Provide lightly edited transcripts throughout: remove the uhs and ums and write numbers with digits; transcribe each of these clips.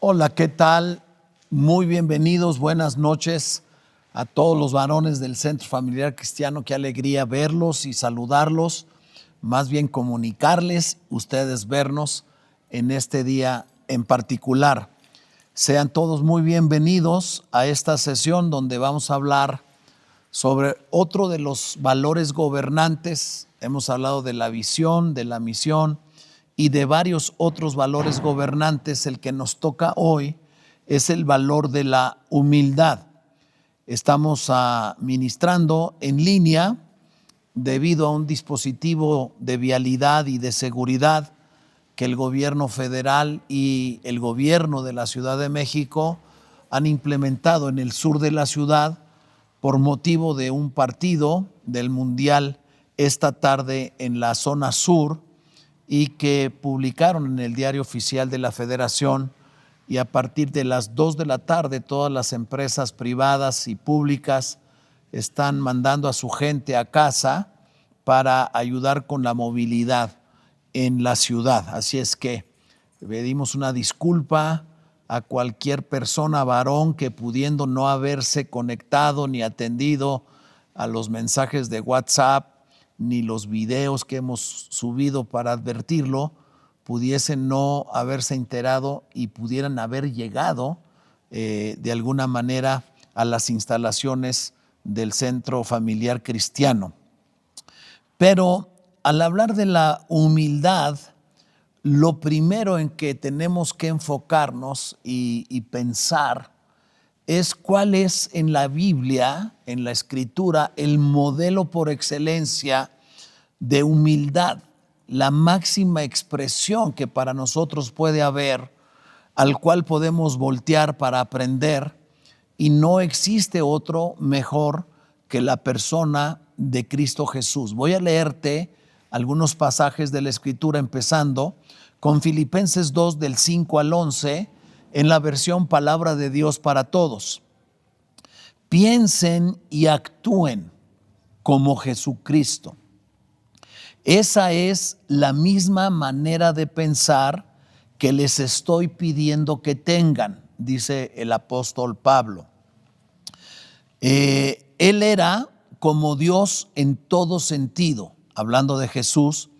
Hola, ¿qué tal? Muy bienvenidos, buenas noches a todos los varones del Centro Familiar Cristiano. Qué alegría verlos y saludarlos, más bien comunicarles, ustedes vernos en este día en particular. Sean todos muy bienvenidos a esta sesión donde vamos a hablar sobre otro de los valores gobernantes. Hemos hablado de la visión, de la misión y de varios otros valores gobernantes. El que nos toca hoy es el valor de la humildad. Estamos ministrando en línea debido a un dispositivo de vialidad y de seguridad que el gobierno federal y el gobierno de la Ciudad de México han implementado en el sur de la ciudad por motivo de un partido del Mundial esta tarde en la zona sur, y que publicaron en el Diario Oficial de la Federación, y a partir de las 2 de la tarde todas las empresas privadas y públicas están mandando a su gente a casa para ayudar con la movilidad en la ciudad. Así es que pedimos una disculpa a cualquier persona, varón, que pudiendo no haberse conectado ni atendido a los mensajes de WhatsApp ni los videos que hemos subido para advertirlo, pudiesen no haberse enterado y pudieran haber llegado de alguna manera a las instalaciones del Centro Familiar Cristiano. Pero al hablar de la humildad, lo primero en que tenemos que enfocarnos y pensar es cuál es en la Biblia, en la Escritura, el modelo por excelencia de humildad, la máxima expresión que para nosotros puede haber, al cual podemos voltear para aprender, y no existe otro mejor que la persona de Cristo Jesús. Voy a leerte algunos pasajes de la Escritura, empezando con Filipenses 2 del 5 al 11, en la versión Palabra de Dios para Todos. Piensen y actúen como Jesucristo. Esa es la misma manera de pensar que les estoy pidiendo que tengan, dice el apóstol Pablo. Él era como Dios en todo sentido, hablando de Jesús,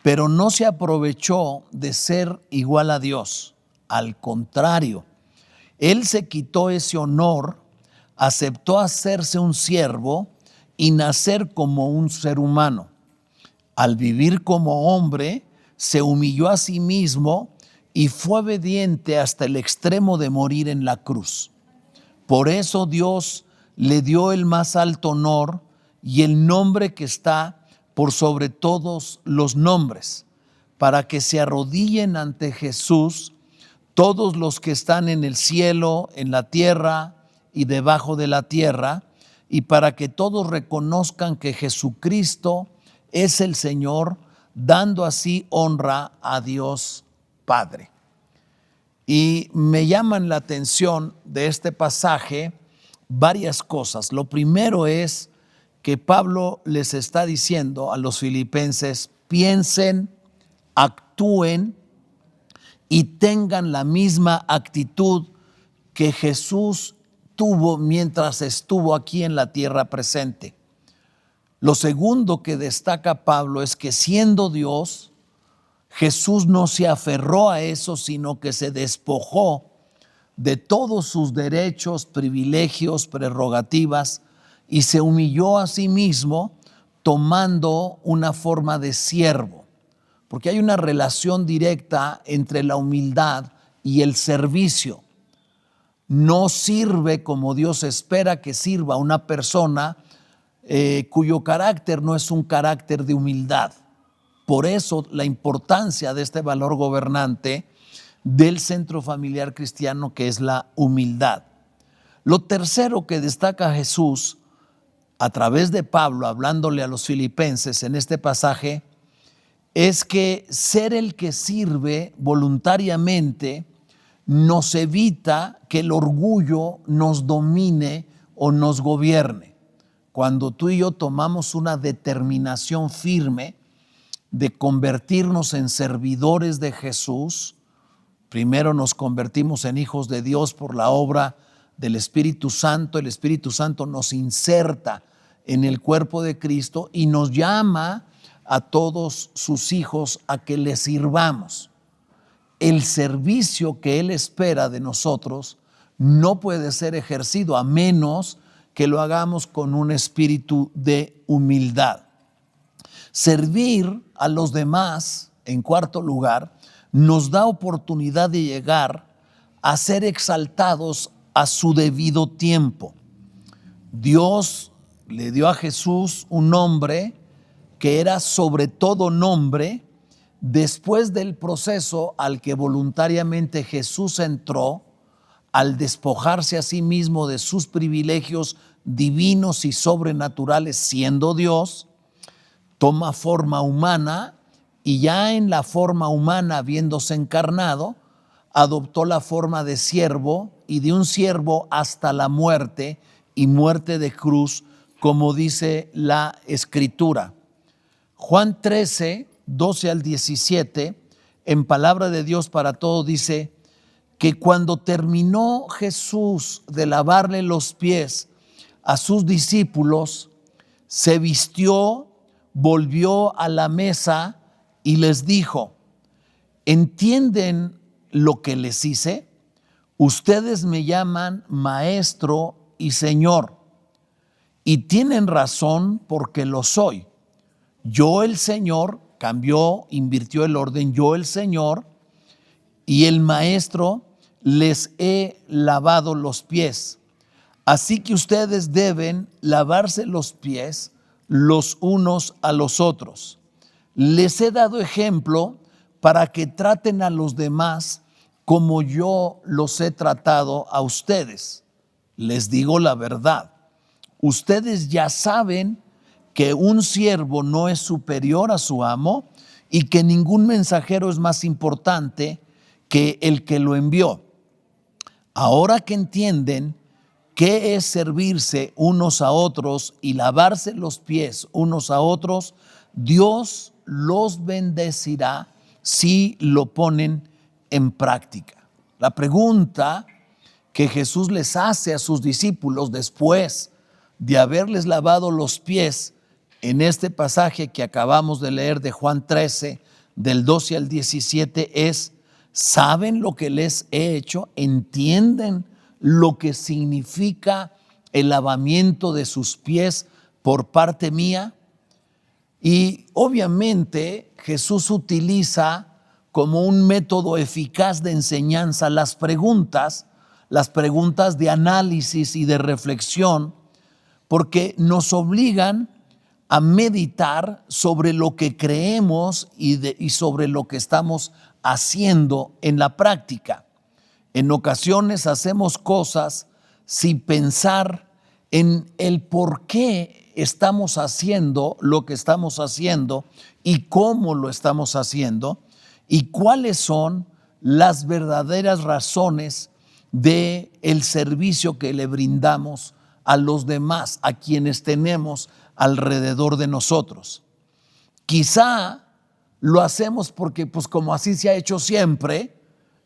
pero no se aprovechó de ser igual a Dios. Al contrario, Él se quitó ese honor, aceptó hacerse un siervo y nacer como un ser humano. Al vivir como hombre, se humilló a sí mismo y fue obediente hasta el extremo de morir en la cruz. Por eso Dios le dio el más alto honor y el nombre que está por sobre todos los nombres, para que se arrodillen ante Jesús todos los que están en el cielo, en la tierra y debajo de la tierra, y para que todos reconozcan que Jesucristo es el Señor, dando así honra a Dios Padre. Y me llaman la atención de este pasaje varias cosas. Lo primero es que Pablo les está diciendo a los filipenses: piensen, actúen y tengan la misma actitud que Jesús tuvo mientras estuvo aquí en la tierra presente. Lo segundo que destaca Pablo es que, siendo Dios, Jesús no se aferró a eso, sino que se despojó de todos sus derechos, privilegios, prerrogativas, y se humilló a sí mismo tomando una forma de siervo. Porque hay una relación directa entre la humildad y el servicio. No sirve como Dios espera que sirva una persona cuyo carácter no es un carácter de humildad. Por eso la importancia de este valor gobernante del centro familiar cristiano, que es la humildad. Lo tercero que destaca Jesús a través de Pablo, hablándole a los filipenses en este pasaje, es que ser el que sirve voluntariamente nos evita que el orgullo nos domine o nos gobierne. Cuando tú y yo tomamos una determinación firme de convertirnos en servidores de Jesús, primero nos convertimos en hijos de Dios por la obra del Espíritu Santo. El Espíritu Santo nos inserta en el cuerpo de Cristo y nos llama a todos sus hijos a que le sirvamos. El servicio que Él espera de nosotros no puede ser ejercido a menos que lo hagamos con un espíritu de humildad. Servir a los demás, en cuarto lugar, nos da oportunidad de llegar a ser exaltados a su debido tiempo. Dios le dio a Jesús un nombre que era sobre todo nombre. Después del proceso al que voluntariamente Jesús entró, al despojarse a sí mismo de sus privilegios divinos y sobrenaturales siendo Dios, toma forma humana y ya en la forma humana, habiéndose encarnado, adoptó la forma de siervo y de un siervo hasta la muerte y muerte de cruz, como dice la Escritura. Juan 13, 12 al 17, en Palabra de Dios para Todos, dice que cuando terminó Jesús de lavarle los pies a sus discípulos, se vistió, volvió a la mesa y les dijo: ¿entienden lo que les hice? Ustedes me llaman maestro y señor, y tienen razón porque lo soy. Yo el Señor, cambió, invirtió el orden, yo el Señor y el maestro les he lavado los pies. Así que ustedes deben lavarse los pies los unos a los otros. Les he dado ejemplo para que traten a los demás como yo los he tratado a ustedes. Les digo la verdad, ustedes ya saben que un siervo no es superior a su amo y que ningún mensajero es más importante que el que lo envió. Ahora que entienden qué es servirse unos a otros y lavarse los pies unos a otros, Dios los bendecirá si lo ponen en práctica. La pregunta que Jesús les hace a sus discípulos después de haberles lavado los pies en este pasaje que acabamos de leer de Juan 13, del 12 al 17, es: ¿saben lo que les he hecho? ¿Entienden lo que significa el lavamiento de sus pies por parte mía? Y obviamente Jesús utiliza como un método eficaz de enseñanza las preguntas de análisis y de reflexión, porque nos obligan a meditar sobre lo que creemos y sobre lo que estamos haciendo en la práctica. En ocasiones hacemos cosas sin pensar en el por qué estamos haciendo lo que estamos haciendo y cómo lo estamos haciendo y cuáles son las verdaderas razones del servicio que le brindamos a los demás, a quienes tenemos alrededor de nosotros. Quizá lo hacemos porque pues como así se ha hecho siempre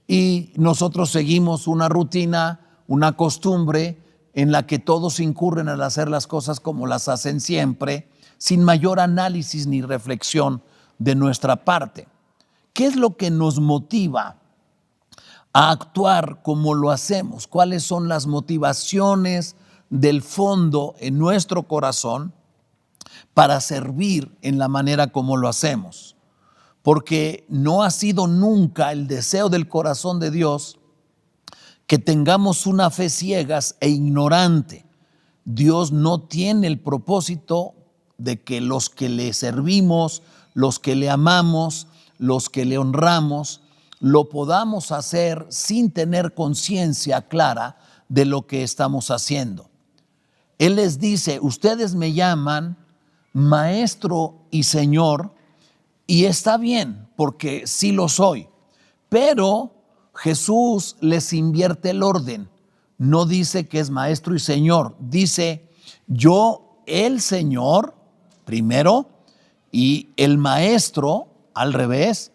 y nosotros seguimos una rutina, una costumbre en la que todos incurren al hacer las cosas como las hacen siempre, sin mayor análisis ni reflexión de nuestra parte. ¿Qué es lo que nos motiva a actuar como lo hacemos? ¿Cuáles son las motivaciones del fondo en nuestro corazón para servir en la manera como lo hacemos? Porque no ha sido nunca el deseo del corazón de Dios que tengamos una fe ciegas e ignorante Dios no tiene el propósito de que los que le servimos, los que le amamos, los que le honramos, lo podamos hacer sin tener conciencia clara de lo que estamos haciendo. Él les dice, ustedes me llaman maestro y señor, y está bien, porque sí lo soy, pero Jesús les invierte el orden. No dice que es maestro y señor, dice yo, el Señor, primero, y el maestro, al revés.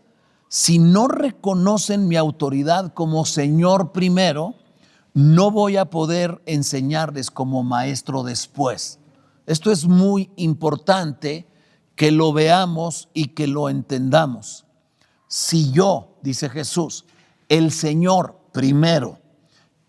Si no reconocen mi autoridad como Señor primero, no voy a poder enseñarles como maestro después. Esto es muy importante que lo veamos y que lo entendamos. Si yo, dice Jesús, el Señor primero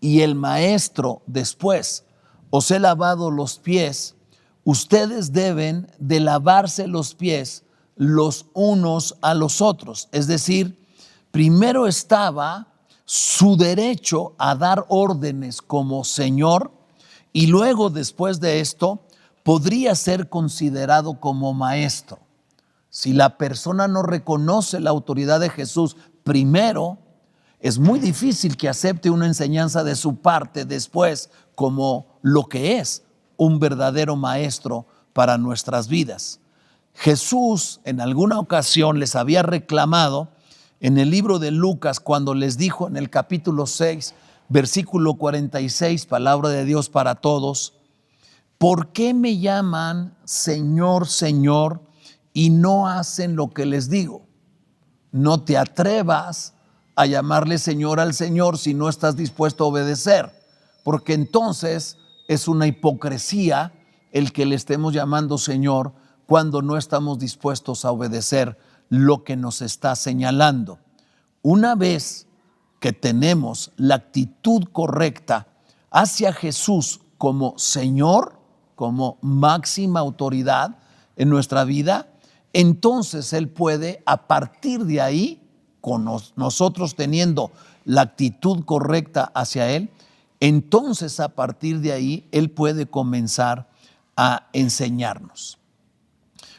y el maestro después, os he lavado los pies, ustedes deben de lavarse los pies los unos a los otros. Es decir, primero estaba su derecho a dar órdenes como Señor, y luego, después de esto, podría ser considerado como maestro. Si la persona no reconoce la autoridad de Jesús primero, es muy difícil que acepte una enseñanza de su parte después como lo que es un verdadero maestro para nuestras vidas. Jesús en alguna ocasión les había reclamado en el libro de Lucas cuando les dijo en el capítulo 6, versículo 46, palabra de Dios para todos: ¿por qué me llaman Señor, Señor, y no hacen lo que les digo? No te atrevas a llamarle Señor al Señor si no estás dispuesto a obedecer, porque entonces es una hipocresía el que le estemos llamando Señor cuando no estamos dispuestos a obedecer lo que nos está señalando. Una vez que tenemos la actitud correcta hacia Jesús como Señor, como máxima autoridad en nuestra vida, entonces Él puede, a partir de ahí, con nosotros teniendo la actitud correcta hacia Él, entonces a partir de ahí Él puede comenzar a enseñarnos.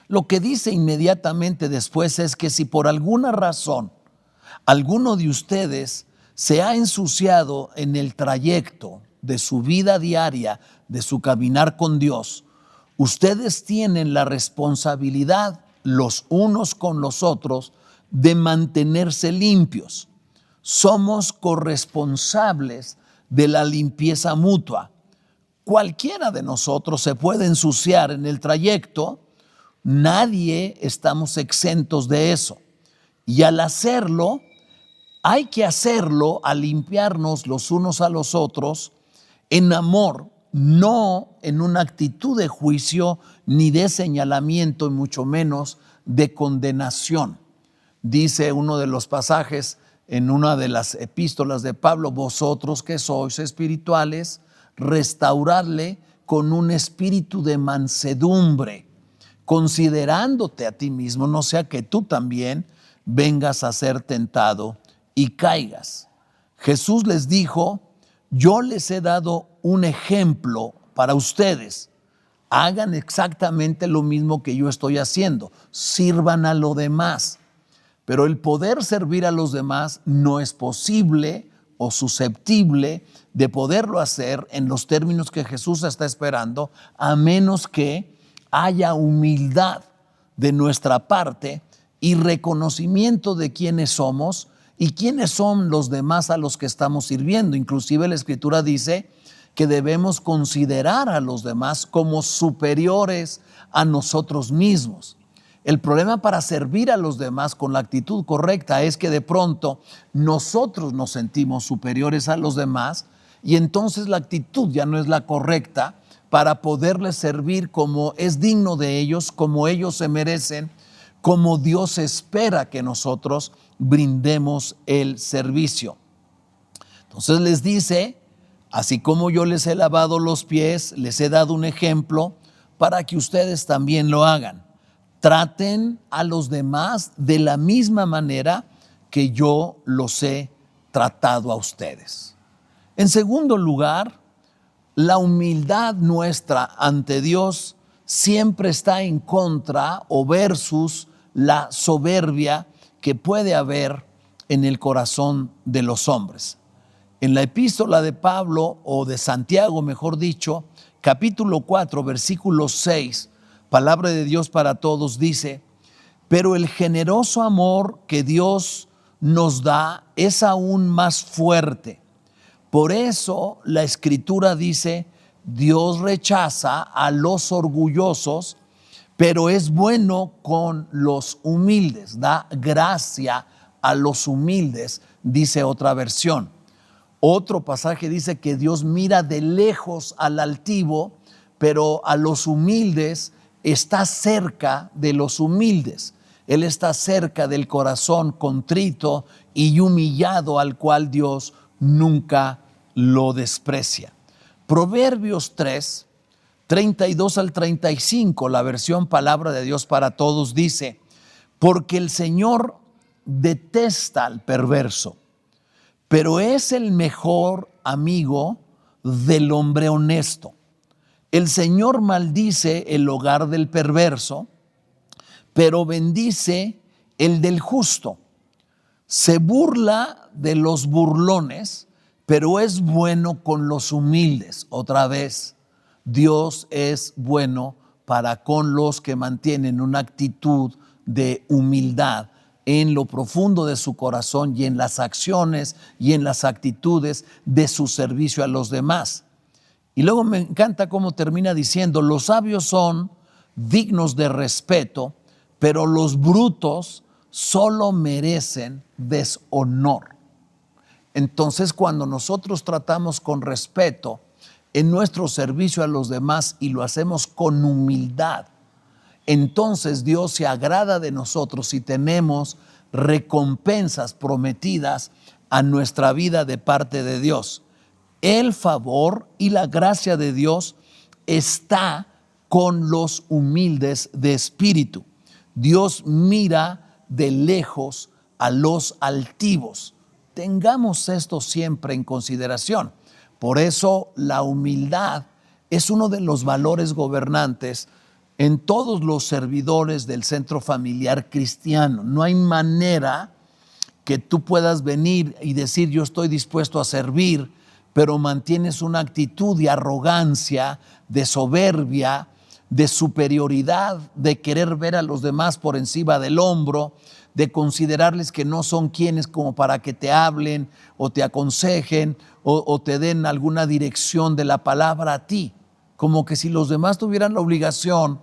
Lo que dice inmediatamente después es que si por alguna razón alguno de ustedes se ha ensuciado en el trayecto de su vida diaria, de su caminar con Dios, ustedes tienen la responsabilidad los unos con los otros de mantenerse limpios. Somos corresponsables de la limpieza mutua. Cualquiera de nosotros se puede ensuciar en el trayecto, nadie estamos exentos de eso. Y al hacerlo, hay que hacerlo al limpiarnos los unos a los otros en amor, no en una actitud de juicio ni de señalamiento y mucho menos de condenación. Dice uno de los pasajes en una de las epístolas de Pablo: vosotros que sois espirituales, restauradle con un espíritu de mansedumbre, considerándote a ti mismo, no sea que tú también vengas a ser tentado y caigas. Jesús les dijo: yo les he dado un ejemplo para ustedes. Hagan exactamente lo mismo que yo estoy haciendo. Sirvan a los demás. Pero el poder servir a los demás no es posible o susceptible de poderlo hacer en los términos que Jesús está esperando, a menos que haya humildad de nuestra parte y reconocimiento de quiénes somos y quiénes son los demás a los que estamos sirviendo. Inclusive la Escritura dice que debemos considerar a los demás como superiores a nosotros mismos. El problema para servir a los demás con la actitud correcta es que de pronto nosotros nos sentimos superiores a los demás y entonces la actitud ya no es la correcta para poderles servir como es digno de ellos, como ellos se merecen, como Dios espera que nosotros brindemos el servicio. Entonces les dice: así como yo les he lavado los pies, les he dado un ejemplo para que ustedes también lo hagan. Traten a los demás de la misma manera que yo los he tratado a ustedes. En segundo lugar, la humildad nuestra ante Dios siempre está en contra o versus la soberbia que puede haber en el corazón de los hombres. En la epístola de Pablo, o de Santiago, mejor dicho, capítulo 4, versículo 6, palabra de Dios para todos, dice: pero el generoso amor que Dios nos da es aún más fuerte. Por eso la Escritura dice: Dios rechaza a los orgullosos, pero es bueno con los humildes, da gracia a los humildes, dice otra versión. Otro pasaje dice que Dios mira de lejos al altivo, pero a los humildes está cerca de los humildes. Él está cerca del corazón contrito y humillado, al cual Dios nunca lo desprecia. Proverbios 3, 32 al 35, la versión Palabra de Dios para Todos, dice: porque el Señor detesta al perverso, pero es el mejor amigo del hombre honesto. El Señor maldice el hogar del perverso, pero bendice el del justo. Se burla de los burlones, pero es bueno con los humildes. Otra vez, Dios es bueno para con los que mantienen una actitud de humildad en lo profundo de su corazón y en las acciones y en las actitudes de su servicio a los demás. Y luego me encanta cómo termina diciendo: los sabios son dignos de respeto, pero los brutos solo merecen deshonor. Entonces, cuando nosotros tratamos con respeto en nuestro servicio a los demás y lo hacemos con humildad, entonces Dios se agrada de nosotros y tenemos recompensas prometidas a nuestra vida de parte de Dios. El favor y la gracia de Dios está con los humildes de espíritu. Dios mira de lejos a los altivos. Tengamos esto siempre en consideración. Por eso la humildad es uno de los valores gobernantes en todos los servidores del centro familiar cristiano. No hay manera que tú puedas venir y decir: yo estoy dispuesto a servir, pero mantienes una actitud de arrogancia, de soberbia, de superioridad, de querer ver a los demás por encima del hombro, de considerarles que no son quienes como para que te hablen o te aconsejen o te den alguna dirección de la palabra a ti. Como que si los demás tuvieran la obligación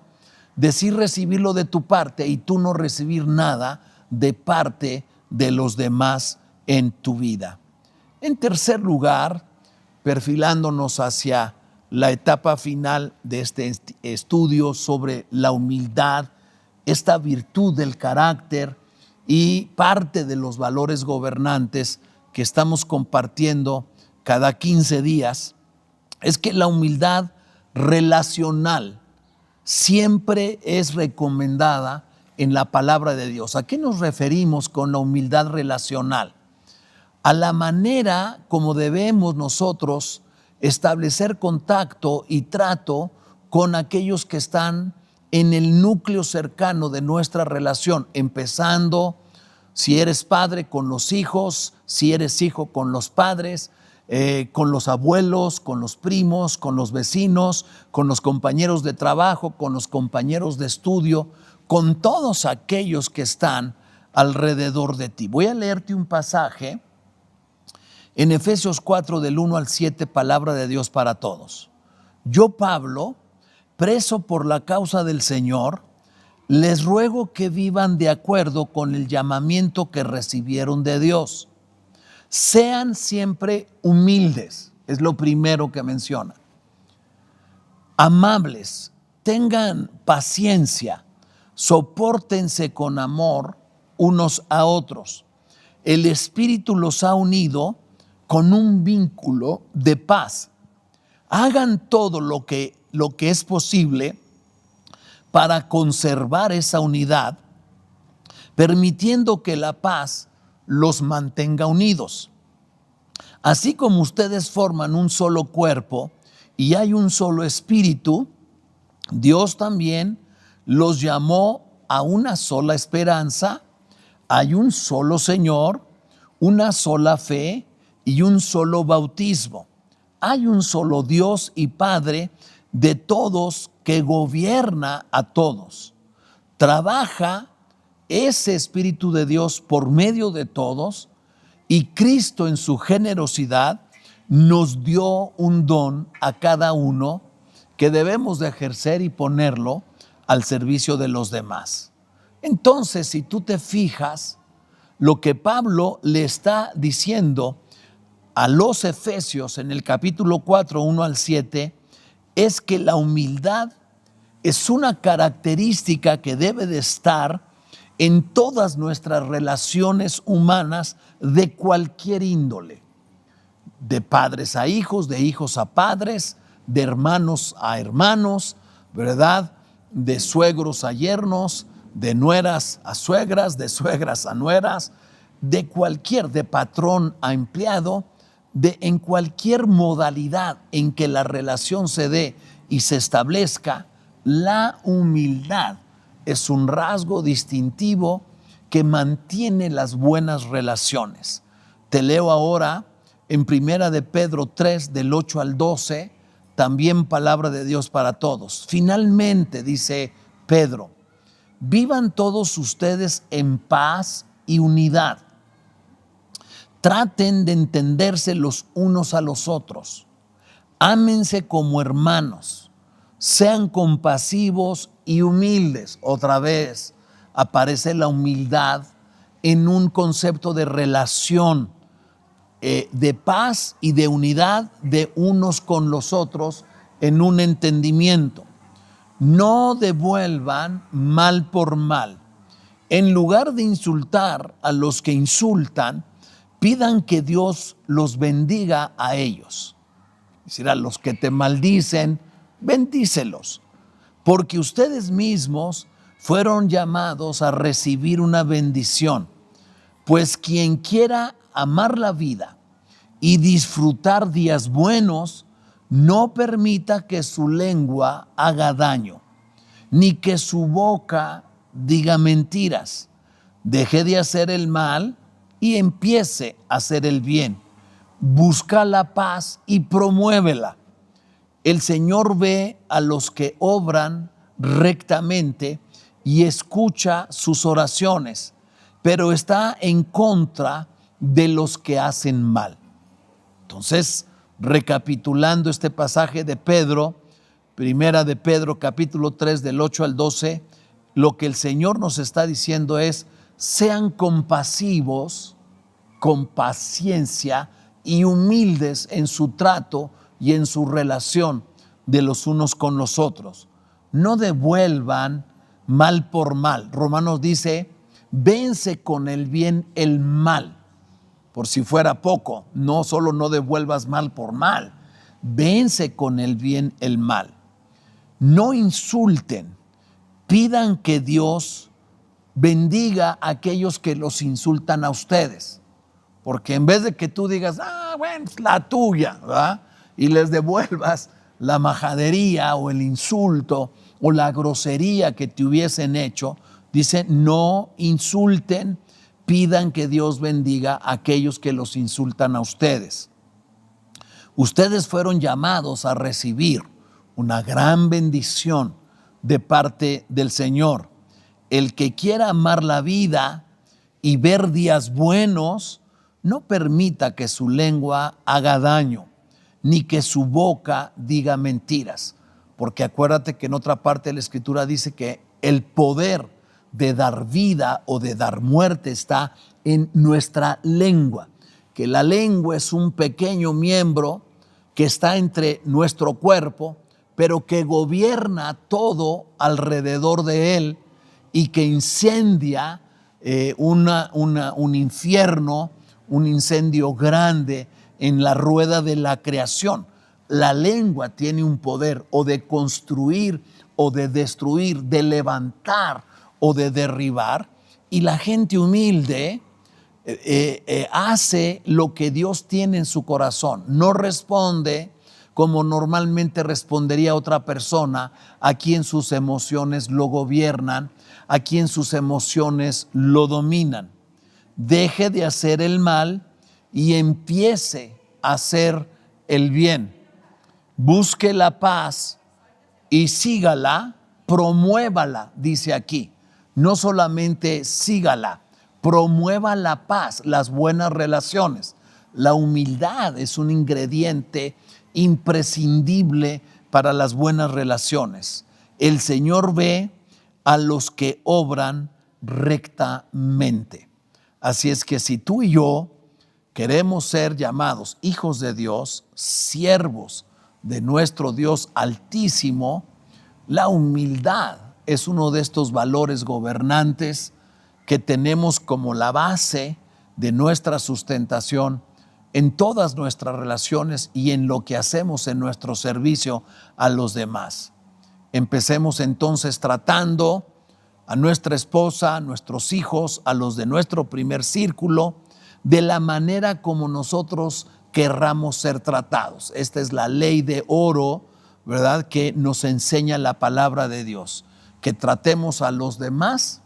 de sí recibirlo de tu parte y tú no recibir nada de parte de los demás en tu vida. En tercer lugar, perfilándonos hacia la etapa final de este estudio sobre la humildad, esta virtud del carácter y parte de los valores gobernantes que estamos compartiendo cada 15 días, es que la humildad relacional siempre es recomendada en la palabra de Dios. ¿A qué nos referimos con la humildad relacional? A la manera como debemos nosotros establecer contacto y trato con aquellos que están en el núcleo cercano de nuestra relación, empezando, si eres padre, con los hijos, si eres hijo, con los padres, con los abuelos, con los primos, con los vecinos, con los compañeros de trabajo, con los compañeros de estudio, con todos aquellos que están alrededor de ti. Voy a leerte un pasaje en Efesios 4, del 1 al 7, palabra de Dios para todos. Yo, Pablo, preso por la causa del Señor, les ruego que vivan de acuerdo con el llamamiento que recibieron de Dios. Sean siempre humildes, es lo primero que menciona. Amables, tengan paciencia, sopórtense con amor unos a otros. El Espíritu los ha unido con un vínculo de paz. Hagan todo lo que es posible para conservar esa unidad, permitiendo que la paz los mantenga unidos. Así como ustedes forman un solo cuerpo y hay un solo espíritu, Dios también los llamó a una sola esperanza. Hay un solo Señor, una sola fe y un solo bautismo. Hay un solo Dios y Padre de todos, que gobierna a todos. Trabaja ese Espíritu de Dios por medio de todos, y Cristo en su generosidad nos dio un don a cada uno que debemos de ejercer y ponerlo al servicio de los demás. Entonces, si tú te fijas, lo que Pablo le está diciendo a los Efesios en el capítulo 4, 1 al 7, es que la humildad es una característica que debe de estar en todas nuestras relaciones humanas de cualquier índole, de padres a hijos, de hijos a padres, de hermanos a hermanos, ¿verdad? De suegros a yernos, de nueras a suegras, de suegras a nueras, de patrón a empleado, en cualquier modalidad en que la relación se dé y se establezca. La humildad es un rasgo distintivo que mantiene las buenas relaciones. Te leo ahora en Primera de Pedro 3, del 8 al 12, también palabra de Dios para todos. Finalmente, dice Pedro, vivan todos ustedes en paz y unidad. Traten de entenderse los unos a los otros. Ámense como hermanos. Sean compasivos y humildes. Otra vez aparece la humildad en un concepto de relación, de paz y de unidad de unos con los otros en un entendimiento. No devuelvan mal por mal. En lugar de insultar a los que insultan, pidan que Dios los bendiga a ellos. Es decir, a los que te maldicen, bendícelos, porque ustedes mismos fueron llamados a recibir una bendición. Pues quien quiera amar la vida y disfrutar días buenos, no permita que su lengua haga daño, ni que su boca diga mentiras. Deje de hacer el mal y empiece a hacer el bien. Busca la paz y promuévela. El Señor ve a los que obran rectamente y escucha sus oraciones, pero está en contra de los que hacen mal. Entonces, recapitulando este pasaje de Pedro, Primera de Pedro, capítulo 3, del 8 al 12, lo que el Señor nos está diciendo es: sean compasivos, con paciencia y humildes en su trato y en su relación de los unos con los otros. No devuelvan mal por mal. Romanos dice: vence con el bien el mal. Por si fuera poco, no solo no devuelvas mal por mal, vence con el bien el mal. No insulten, pidan que Dios bendiga a aquellos que los insultan a ustedes. Porque en vez de que tú digas, bueno, es la tuya, ¿verdad?, y les devuelvas la majadería o el insulto o la grosería que te hubiesen hecho, dice: no insulten, pidan que Dios bendiga a aquellos que los insultan a ustedes. Ustedes fueron llamados a recibir una gran bendición de parte del Señor. El que quiera amar la vida y ver días buenos, no permita que su lengua haga daño, ni que su boca diga mentiras. Porque acuérdate que en otra parte de la Escritura dice que el poder de dar vida o de dar muerte está en nuestra lengua. Que la lengua es un pequeño miembro que está entre nuestro cuerpo, pero que gobierna todo alrededor de él y que incendia un infierno, un incendio grande en la rueda de la creación. La lengua tiene un poder o de construir o de destruir, de levantar o de derribar, y la gente humilde hace lo que Dios tiene en su corazón. No responde como normalmente respondería otra persona a quien sus emociones lo gobiernan, a quien sus emociones lo dominan. Deje de hacer el mal y empiece a hacer el bien. Busque la paz y sígala, promuévala, dice aquí. No solamente sígala, promueva la paz, las buenas relaciones. La humildad es un ingrediente imprescindible para las buenas relaciones. El Señor ve a los que obran rectamente. Así es que si tú y yo queremos ser llamados hijos de Dios, siervos de nuestro Dios Altísimo, la humildad es uno de estos valores gobernantes que tenemos como la base de nuestra sustentación en todas nuestras relaciones y en lo que hacemos en nuestro servicio a los demás. Empecemos entonces tratando a nuestra esposa, a nuestros hijos, a los de nuestro primer círculo, de la manera como nosotros querramos ser tratados. Esta es la ley de oro, ¿verdad?, que nos enseña la palabra de Dios, que tratemos a los demás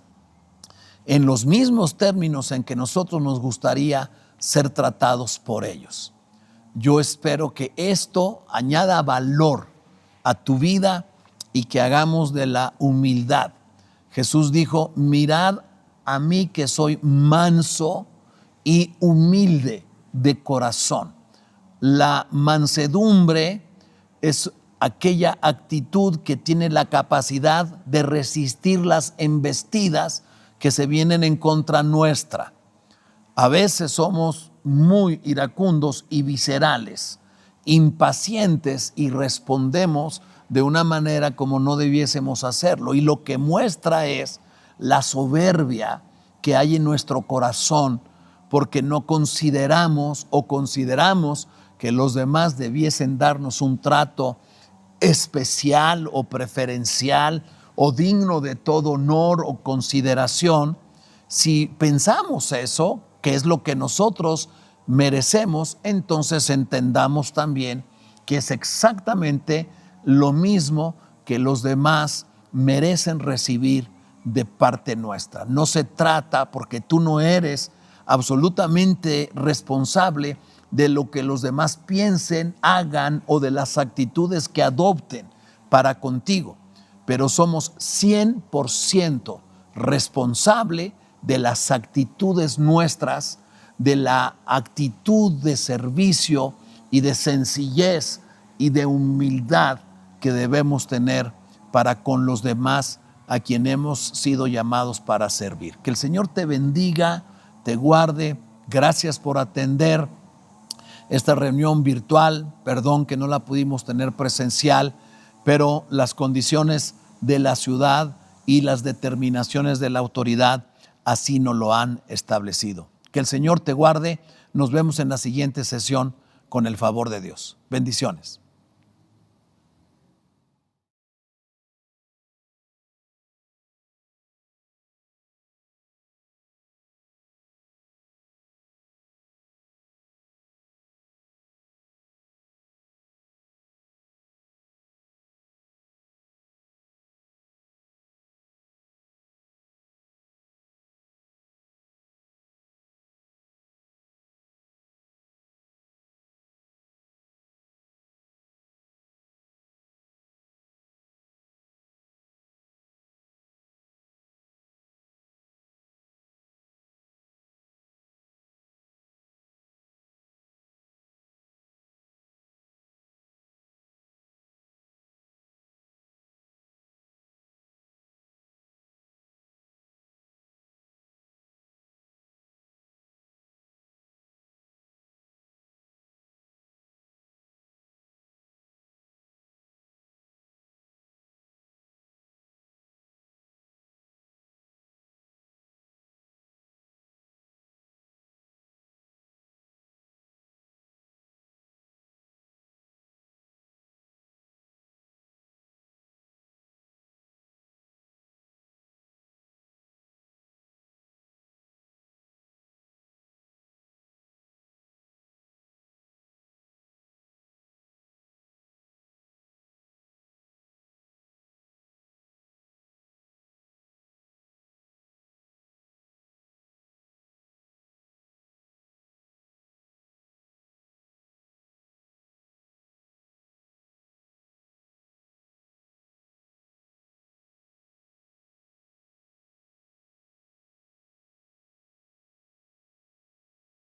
en los mismos términos en que nosotros nos gustaría ser tratados por ellos. Yo espero que esto añada valor a tu vida y que hagamos de la humildad. Jesús dijo: mirad a mí que soy manso y humilde de corazón. La mansedumbre es aquella actitud que tiene la capacidad de resistir las embestidas que se vienen en contra nuestra. A veces somos muy iracundos y viscerales, impacientes, y respondemos de una manera como no debiésemos hacerlo. Y lo que muestra es la soberbia que hay en nuestro corazón, porque no consideramos que los demás debiesen darnos un trato especial o preferencial o digno de todo honor o consideración. Si pensamos eso, que es lo que nosotros merecemos, entonces entendamos también que es exactamente lo mismo que los demás merecen recibir de parte nuestra. No se trata, porque tú no eres absolutamente responsable de lo que los demás piensen, hagan o de las actitudes que adopten para contigo, pero somos 100% responsable de las actitudes nuestras, de la actitud de servicio y de sencillez y de humildad que debemos tener para con los demás a quien hemos sido llamados para servir. Que el Señor te bendiga, te guarde. Gracias por atender esta reunión virtual. Perdón que no la pudimos tener presencial, pero las condiciones de la ciudad y las determinaciones de la autoridad así nos lo han establecido. Que el Señor te guarde. Nos vemos en la siguiente sesión con el favor de Dios. Bendiciones.